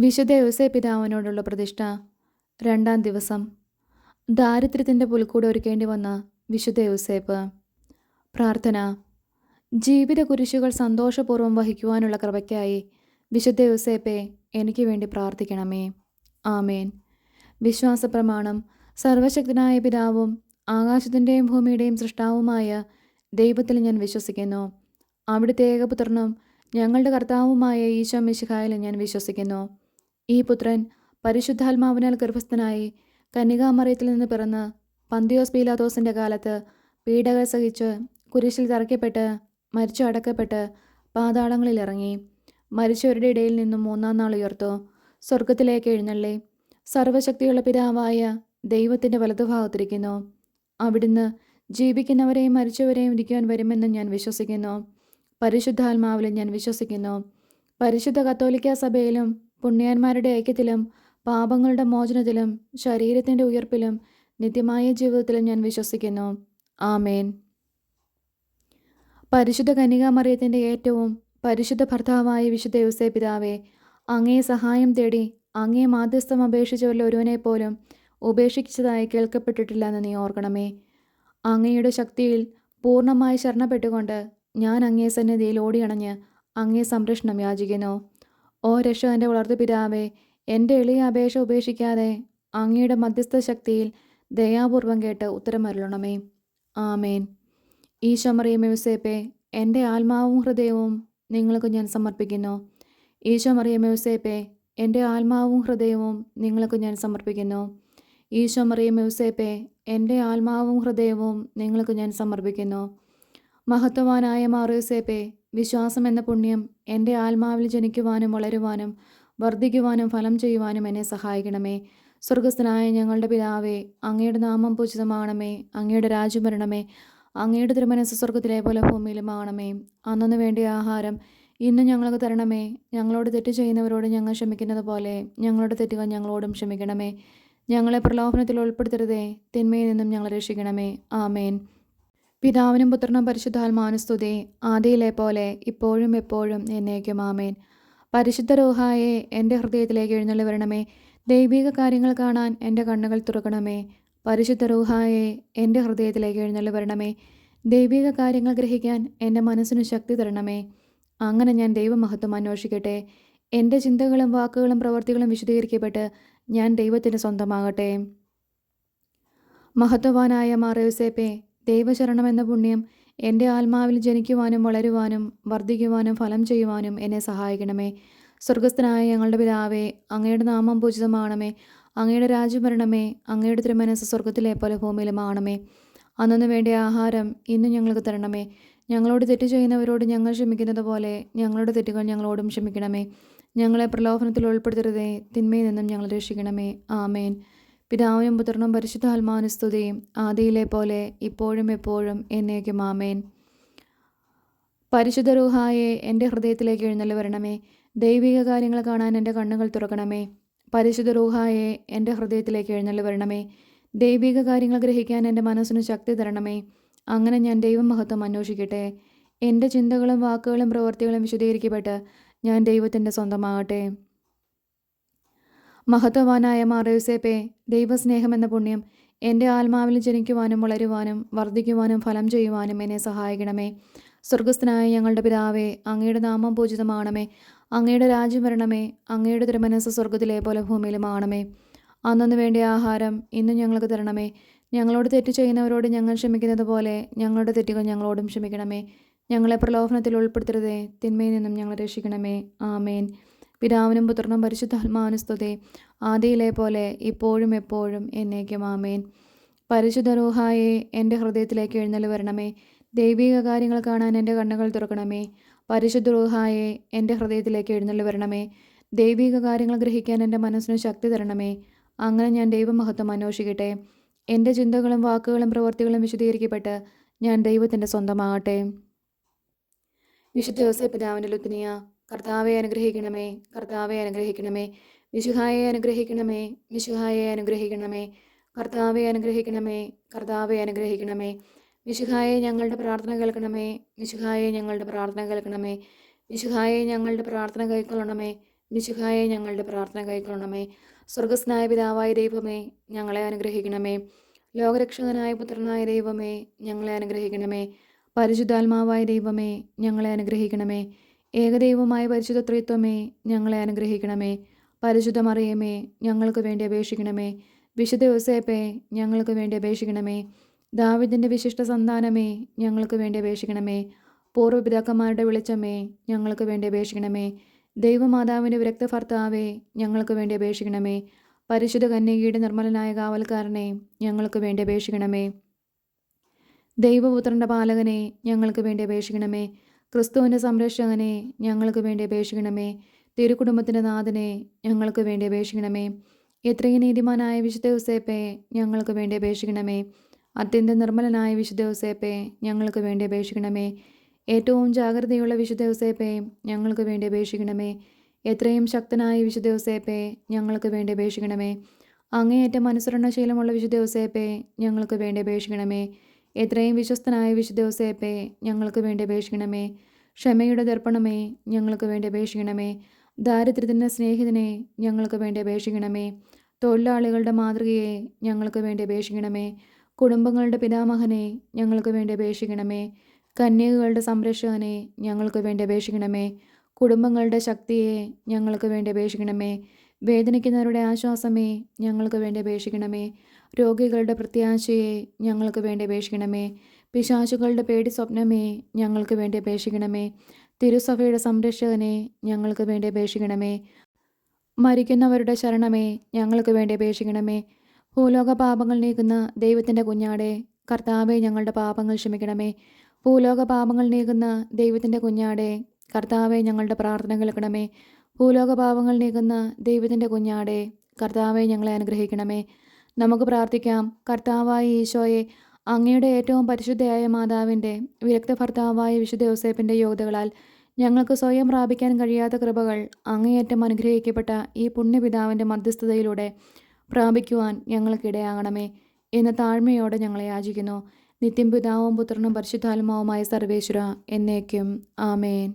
വിശുദ്ധ യോസേപ്പ് പിതാവിനോടുള്ള പ്രതിഷ്ഠ. 2-ാം ദിവസം. ദാരിദ്ര്യത്തിൻ്റെ പുൽക്കൂട് ഒരുക്കേണ്ടി വന്ന വിശുദ്ധ യോസേപ്പ്. പ്രാർത്ഥന. ജീവിത കുരിശുകൾ സന്തോഷപൂർവ്വം വഹിക്കുവാനുള്ള കൃപയ്ക്കായി വിശുദ്ധ യോസേപ്പെ എനിക്ക് വേണ്ടി പ്രാർത്ഥിക്കണമേ. ആമേൻ. വിശ്വാസപ്രമാണം. സർവശക്തനായ പിതാവും ആകാശത്തിൻ്റെയും ഭൂമിയുടെയും സൃഷ്ടാവുമായ ദൈവത്തിൽ ഞാൻ വിശ്വസിക്കുന്നു. അവിടുത്തെ ഏകപുത്രനും ഞങ്ങളുടെ കർത്താവുമായ ഈശോ മിശിഹായിൽ ഞാൻ വിശ്വസിക്കുന്നു. ഈ പുത്രൻ പരിശുദ്ധാത്മാവിനാൽ ഗർഭസ്ഥനായി കന്യകാമറിയത്തിൽ നിന്ന് പിറന്ന് പന്തിയോസ് പീലാത്തോസിൻ്റെ കാലത്ത് പീഡകൾ സഹിച്ച് കുരിശിൽ തറയ്ക്കപ്പെട്ട് മരിച്ചു അടക്കപ്പെട്ട് പാതാളങ്ങളിൽ ഇറങ്ങി. മരിച്ചവരുടെ ഇടയിൽ നിന്നും 3-ാം നാൾ ഉയർത്തു. സ്വർഗത്തിലേക്ക് എഴുന്നള്ളി സർവശക്തിയുള്ള പിതാവായ ദൈവത്തിൻ്റെ വലതുഭാഗത്തിരിക്കുന്നു. അവിടുന്ന് ജീവിക്കുന്നവരെയും മരിച്ചവരെയും ഇരിക്കുവാൻ വരുമെന്ന് ഞാൻ വിശ്വസിക്കുന്നു. പരിശുദ്ധാത്മാവിലും ഞാൻ വിശ്വസിക്കുന്നു. പരിശുദ്ധ കത്തോലിക്ക സഭയിലും പുണ്യന്മാരുടെ ഐക്യത്തിലും പാപങ്ങളുടെ മോചനത്തിലും ശരീരത്തിൻ്റെ ഉയർപ്പിലും നിത്യമായ ജീവിതത്തിലും ഞാൻ വിശ്വസിക്കുന്നു. ആമേൻ. പരിശുദ്ധ കന്യകാമറിയത്തിൻ്റെ ഏറ്റവും പരിശുദ്ധ ഭർത്താവായ വിശുദ്ധ യോസേപ്പ് പിതാവേ, അങ്ങേ സഹായം തേടി അങ്ങേ മാധ്യസ്ഥം അപേക്ഷിച്ചവരിൽ ഒരുവനെ പോലും ഉപേക്ഷിച്ചതായി കേൾക്കപ്പെട്ടിട്ടില്ല എന്ന് നീ ഓർക്കണമേ. അങ്ങയുടെ ശക്തിയിൽ പൂർണ്ണമായി ശരണപ്പെട്ടുകൊണ്ട് ഞാൻ അങ്ങേ സന്നിധിയിൽ ഓടിയണഞ്ഞ് അങ്ങേ സംരക്ഷണം യാചിക്കുന്നു. ഓ രക്ഷകൻ്റെ വളർത്തു പിതാവേ, എൻ്റെ എളിയ അപേക്ഷ ഉപേക്ഷിക്കാതെ അങ്ങയുടെ മധ്യസ്ഥ ശക്തിയിൽ ദയാപൂർവം കേട്ട് ഉത്തരമരുളണമേ. ആമേൻ. ഈശോ മറിയം യോസേപ്പെ, എൻ്റെ ആത്മാവും ഹൃദയവും നിങ്ങൾക്ക് ഞാൻ സമർപ്പിക്കുന്നു. ഈശോ മറിയം യോസേപ്പെ, എൻ്റെ ആത്മാവും ഹൃദയവും നിങ്ങൾക്ക് ഞാൻ സമർപ്പിക്കുന്നു. ഈശോ മറിയം യോസേപ്പെ, എൻ്റെ ആത്മാവും ഹൃദയവും നിങ്ങൾക്ക് ഞാൻ സമർപ്പിക്കുന്നു. മഹത്വവാനായ മാർ യോസേപ്പെ, വിശ്വാസം എന്ന പുണ്യം എൻ്റെ ആത്മാവിൽ ജനിക്കുവാനും വളരുവാനും വർദ്ധിക്കുവാനും ഫലം ചെയ്യുവാനും എന്നെ സഹായിക്കണമേ. സ്വർഗസ്ഥനായ ഞങ്ങളുടെ പിതാവേ, അങ്ങയുടെ നാമം പൂജിതമാകണമേ. അങ്ങയുടെ രാജ്യം വരണമേ. അങ്ങയുടെ തിരുമനസ്സ് സ്വർഗത്തിലെ പോലെ ഭൂമിയിലുമാകണമേ. അന്നന്ന് വേണ്ടിയ ആഹാരം ഇന്ന് ഞങ്ങൾക്ക് തരണമേ. ഞങ്ങളോട് തെറ്റ് ചെയ്യുന്നവരോട് ഞങ്ങൾ ക്ഷമിക്കുന്നത് പോലെ ഞങ്ങളുടെ തെറ്റുകൾ ഞങ്ങളോടും ക്ഷമിക്കണമേ. ഞങ്ങളെ പ്രലോഭനത്തിൽ ഉൾപ്പെടുത്തരുതേ, തിന്മയിൽ നിന്നും ഞങ്ങളെ രക്ഷിക്കണമേ. ആമേൻ. പിതാവിനും പുത്രനും പരിശുദ്ധാത്മാവിനും സ്തുതി, ആദിയിലെ പോലെ ഇപ്പോഴും എപ്പോഴും എന്നേക്കും. ആമേൻ. പരിശുദ്ധ റൂഹായെ എൻ്റെ ഹൃദയത്തിലേക്ക് എഴുന്നള്ളി വരണമേ. ദൈവിക കാര്യങ്ങൾ കാണാൻ എൻ്റെ കണ്ണുകൾ തുറക്കണമേ. പരിശുദ്ധ റൂഹായെ എൻ്റെ ഹൃദയത്തിലേക്ക് എഴുന്നള്ളി വരണമേ. ദൈവിക കാര്യങ്ങൾ ഗ്രഹിക്കാൻ എൻ്റെ മനസ്സിന് ശക്തി തരണമേ. അങ്ങനെ ഞാൻ ദൈവമഹത്വം അന്വേഷിക്കട്ടെ. എൻ്റെ ചിന്തകളും വാക്കുകളും പ്രവൃത്തികളും വിശദീകരിക്കപ്പെട്ട് ഞാൻ ദൈവത്തിന് സ്വന്തമാകട്ടെ. മഹത്വവാനായ മാർ യോസേപ്പെ, ദൈവശരണം എന്ന പുണ്യം എൻ്റെ ആത്മാവിൽ ജനിക്കുവാനും വളരുവാനും വർദ്ധിക്കുവാനും ഫലം ചെയ്യുവാനും എന്നെ സഹായിക്കണമേ. സ്വർഗസ്ഥനായ ഞങ്ങളുടെ പിതാവേ, അങ്ങയുടെ നാമം പൂജിതമാകണമേ. അങ്ങയുടെ രാജ്യം വരണമേ. അങ്ങയുടെ തിരുമനസ്സ് സ്വർഗത്തിലെ പോലെ ഭൂമിയിലുമാകണമേ. അന്നന്ന് വേണ്ടിയ ആഹാരം ഇന്ന് ഞങ്ങൾക്ക് തരണമേ. ഞങ്ങളോട് തെറ്റ് ചെയ്യുന്നവരോട് ഞങ്ങൾ ക്ഷമിക്കുന്നത് പോലെ ഞങ്ങളുടെ തെറ്റുകൾ ഞങ്ങളോടും ക്ഷമിക്കണമേ. ഞങ്ങളെ പ്രലോഭനത്തിൽ ഉൾപ്പെടുത്തരുതേ, തിന്മയിൽ നിന്നും ഞങ്ങൾ രക്ഷിക്കണമേ. ആമേൻ. പിതാവിനും പുത്രനും പരിശുദ്ധാത്മാവിനും സ്തുതി, ആദിയിലെ പോലെ ഇപ്പോഴും എപ്പോഴും എന്നേക്കും. ആമേൻ. പരിശുദ്ധ റൂഹായെ എൻ്റെ ഹൃദയത്തിലേക്ക് എഴുന്നള്ളി വരണമേ. ദൈവിക കാര്യങ്ങൾ കാണാൻ എൻ്റെ കണ്ണുകൾ തുറക്കണമേ. പരിശുദ്ധ റൂഹായെ എൻ്റെ ഹൃദയത്തിലേക്ക് എഴുന്നള്ളി വരണമേ. ദൈവിക കാര്യങ്ങൾ ഗ്രഹിക്കാൻ എൻ്റെ മനസ്സിന് ശക്തി തരണമേ. അങ്ങനെ ഞാൻ ദൈവമഹത്വം അന്വേഷിക്കട്ടെ. എൻ്റെ ചിന്തകളും വാക്കുകളും പ്രവൃത്തികളും വിശദീകരിക്കപ്പെട്ട് ഞാൻ ദൈവത്തിൻ്റെ സ്വന്തമാകട്ടെ. മഹത്വവാനായ മാർ യോസേപ്പെ, ദൈവസ്നേഹം എന്ന പുണ്യം എൻ്റെ ആത്മാവിൽ ജനിക്കുവാനും വളരുവാനും വർദ്ധിക്കുവാനും ഫലം ചെയ്യുവാനും എന്നെ സഹായിക്കണമേ. സ്വർഗസ്ഥനായ ഞങ്ങളുടെ പിതാവേ, അങ്ങയുടെ നാമം പൂജിതമാകണമേ. അങ്ങയുടെ രാജ്യം വരണമേ. അങ്ങയുടെ തിരുമനസ്സ് സ്വർഗത്തിലെ പോലെ ഭൂമിയിലുമാകണമേ. അന്നന്ന് വേണ്ടിയ ആഹാരം ഇന്ന് ഞങ്ങൾക്ക് തരണമേ. ഞങ്ങളോട് തെറ്റ് ചെയ്യുന്നവരോട് ഞങ്ങൾ ക്ഷമിക്കുന്നത് പോലെ ഞങ്ങളുടെ തെറ്റുകൾ ഞങ്ങളോടും ക്ഷമിക്കണമേ. ഞങ്ങളെ പ്രലോഭനത്തിൽ ഉൾപ്പെടുത്തരുതേ, തിന്മയിൽ നിന്നും ഞങ്ങളെ രക്ഷിക്കണമേ. ആമേൻ. പിതാവിനും പുത്രനും പരിശുദ്ധാത്മാവിനും സ്തുതി, ആദിയിലെ പോലെ ഇപ്പോഴും എപ്പോഴും എന്നേക്കും. ആമേൻ. പരിശുദ്ധ റൂഹായെ എൻ്റെ ഹൃദയത്തിലേക്ക് എഴുന്നള്ളി വരണമേ. ദൈവിക കാര്യങ്ങൾ കാണാൻ എൻ്റെ കണ്ണുകൾ തുറക്കണമേ. പരിശുദ്ധ റൂഹായെ എൻ്റെ ഹൃദയത്തിലേക്ക് എഴുന്നള്ളി വരണമേ. ദൈവിക കാര്യങ്ങൾ ഗ്രഹിക്കാൻ എൻ്റെ മനസ്സിന് ശക്തി തരണമേ. അങ്ങനെ ഞാൻ ദൈവമഹത്വം അന്വേഷിക്കട്ടെ. എൻ്റെ ചിന്തകളും വാക്കുകളും പ്രവൃത്തികളും വിശദീകരിക്കപ്പെട്ട് ഞാൻ ദൈവത്തിൻ്റെ സ്വന്തമാകട്ടെ. വിശുദ്ധ യോസേപ്പ് പിതാവിൻ്റെ ലുത്തിനിയ. കർത്താവെ അനുഗ്രഹിക്കണമേ. കർത്താവെ അനുഗ്രഹിക്കണമേ. മിശിഹായെ അനുഗ്രഹിക്കണമേ. മിശിഹായെ അനുഗ്രഹിക്കണമേ. കർത്താവെ അനുഗ്രഹിക്കണമേ. കർത്താവെ അനുഗ്രഹിക്കണമേ. മിശിഹായെ ഞങ്ങളുടെ പ്രാർത്ഥന കേൾക്കണമേ. മിശിഹായെ ഞങ്ങളുടെ പ്രാർത്ഥന കേൾക്കണമേ. മിശിഹായെ ഞങ്ങളുടെ പ്രാർത്ഥന കൈക്കൊള്ളണമേ. മിശിഹായെ ഞങ്ങളുടെ പ്രാർത്ഥന കൈക്കൊള്ളണമേ. സ്വർഗസ്നായ പിതാവായ ദൈവമേ, ഞങ്ങളെ അനുഗ്രഹിക്കണമേ. ലോകരക്ഷകനായ പുത്രനായ ദൈവമേ, ഞങ്ങളെ അനുഗ്രഹിക്കണമേ. പരിശുദ്ധാത്മാവായ ദൈവമേ, ഞങ്ങളെ അനുഗ്രഹിക്കണമേ. ഏകദൈവമായ പരിശുദ്ധ ത്രിത്വമേ, ഞങ്ങളെ അനുഗ്രഹിക്കണമേ. പരിശുദ്ധ മറിയമേ, ഞങ്ങൾക്ക് വേണ്ടി അപേക്ഷിക്കണമേ. വിശുദ്ധ യോസേപ്പേ, ഞങ്ങൾക്ക് വേണ്ടി അപേക്ഷിക്കണമേ. ദാവീദിന്റെ വിശിഷ്ട സന്താനമേ, ഞങ്ങൾക്ക് വേണ്ടി അപേക്ഷിക്കണമേ. പൂർവ്വപിതാക്കന്മാരുടെ വെളിച്ചമേ, ഞങ്ങൾക്ക് വേണ്ടി അപേക്ഷിക്കണമേ. ദൈവമാതാവിൻ്റെ വിരക്ത ഭർത്താവേ, ഞങ്ങൾക്ക് വേണ്ടി അപേക്ഷിക്കണമേ. പരിശുദ്ധ കന്യകയുടെ നിർമ്മലനായ കാവൽക്കാരനെ, ഞങ്ങൾക്ക് വേണ്ടി അപേക്ഷിക്കണമേ. ദൈവപുത്രൻ്റെ പാലകനെ, ഞങ്ങൾക്ക് വേണ്ടി അപേക്ഷിക്കണമേ. ക്രിസ്തുവിൻ്റെ സംരക്ഷകനെ, ഞങ്ങൾക്ക് വേണ്ടി അപേക്ഷിക്കണമേ. തിരുക്കുടുംബത്തിൻ്റെ നാഥനെ, ഞങ്ങൾക്ക് വേണ്ടി അപേക്ഷിക്കണമേ. എത്രയും നീതിമാനായ വിശുദ്ധ യോസേപ്പേ, ഞങ്ങൾക്ക് വേണ്ടി അപേക്ഷിക്കണമേ. അത്യന്തം നിർമ്മലനായ വിശുദ്ധ യോസേപ്പേ, ഞങ്ങൾക്ക് വേണ്ടി അപേക്ഷിക്കണമേ. ഏറ്റവും ജാഗ്രതയുള്ള വിശുദ്ധ യോസേപ്പേ, ഞങ്ങൾക്ക് വേണ്ടി അപേക്ഷിക്കണമേ. എത്രയും ശക്തനായ വിശുദ്ധ യോസേപ്പേ, ഞങ്ങൾക്ക് വേണ്ടി അപേക്ഷിക്കണമേ. അങ്ങേയറ്റം അനുസരണശീലമുള്ള വിശുദ്ധ യോസേപ്പേ, ഞങ്ങൾക്ക് വേണ്ടി അപേക്ഷിക്കണമേ. എത്രയും വിശ്വസ്തനായ വിശുദ്ധ യോസേപ്പേ, ഞങ്ങൾക്ക് വേണ്ടി അപേക്ഷിക്കണമേ. ക്ഷമയുടെ ദർപ്പണമേ, ഞങ്ങൾക്ക് വേണ്ടി അപേക്ഷിക്കണമേ. ദാരിദ്ര്യത്തിൻ്റെ സ്നേഹിതനെ, ഞങ്ങൾക്ക് വേണ്ടി അപേക്ഷിക്കണമേ. തൊഴിലാളികളുടെ മാതൃകയെ, ഞങ്ങൾക്ക് വേണ്ടി അപേക്ഷിക്കണമേ. കുടുംബങ്ങളുടെ പിതാമഹനെ, ഞങ്ങൾക്ക് വേണ്ടി അപേക്ഷിക്കണമേ. കന്യകകളുടെ സംരക്ഷകനെ, ഞങ്ങൾക്ക് വേണ്ടി അപേക്ഷിക്കണമേ. കുടുംബങ്ങളുടെ ശക്തിയെ, ഞങ്ങൾക്ക് വേണ്ടി അപേക്ഷിക്കണമേ. വേദനിക്കുന്നവരുടെ ആശ്വാസമേ, ഞങ്ങൾക്ക് വേണ്ടി അപേക്ഷിക്കണമേ. രോഗികളുടെ പ്രത്യാശയെ, ഞങ്ങൾക്ക് വേണ്ടി അപേക്ഷിക്കണമേ. പിശാചുകളുടെ പേടി സ്വപ്നമേ, ഞങ്ങൾക്ക് വേണ്ടി അപേക്ഷിക്കണമേ. തിരുസഭയുടെ സംരക്ഷകനെ, ഞങ്ങൾക്ക് വേണ്ടി അപേക്ഷിക്കണമേ. മരിക്കുന്നവരുടെ ശരണമേ, ഞങ്ങൾക്ക് വേണ്ടി അപേക്ഷിക്കണമേ. ഭൂലോക പാപങ്ങൾ നീക്കുന്ന ദൈവത്തിൻ്റെ കുഞ്ഞാടെ, കർത്താവെ, ഞങ്ങളുടെ പാപങ്ങൾ ക്ഷമിക്കണമേ. ഭൂലോക പാപങ്ങൾ നീക്കുന്ന ദൈവത്തിൻ്റെ കുഞ്ഞാടെ, കർത്താവെ, ഞങ്ങളുടെ പ്രാർത്ഥന കേൾക്കണമേ. ഭൂലോക പാപങ്ങൾ നീക്കുന്ന ദൈവത്തിൻ്റെ കുഞ്ഞാടെ, കർത്താവെ, ഞങ്ങളെ അനുഗ്രഹിക്കണമേ. നമുക്ക് പ്രാർത്ഥിക്കാം. കർത്താവായ ഈശോയെ, അങ്ങയുടെ ഏറ്റവും പരിശുദ്ധയായ മാതാവിൻ്റെ വിരക്ത ഭർത്താവായ വിശുദ്ധ യോസേപ്പിൻ്റെ യോഗ്യതകളാൽ ഞങ്ങൾക്ക് സ്വയം പ്രാപിക്കാൻ കഴിയാത്ത കൃപകൾ അങ്ങേയറ്റം അനുഗ്രഹിക്കപ്പെട്ട ഈ പുണ്യപിതാവിൻ്റെ മധ്യസ്ഥതയിലൂടെ പ്രാപിക്കുവാൻ ഞങ്ങൾക്കിടയാകണമേ എന്ന് താഴ്മയോടെ ഞങ്ങളെ യാചിക്കുന്നു. നിത്യം പിതാവും പുത്രനും പരിശുദ്ധാത്മാവുമായ സർവേശ്വര എന്നേക്കും. ആമേൻ.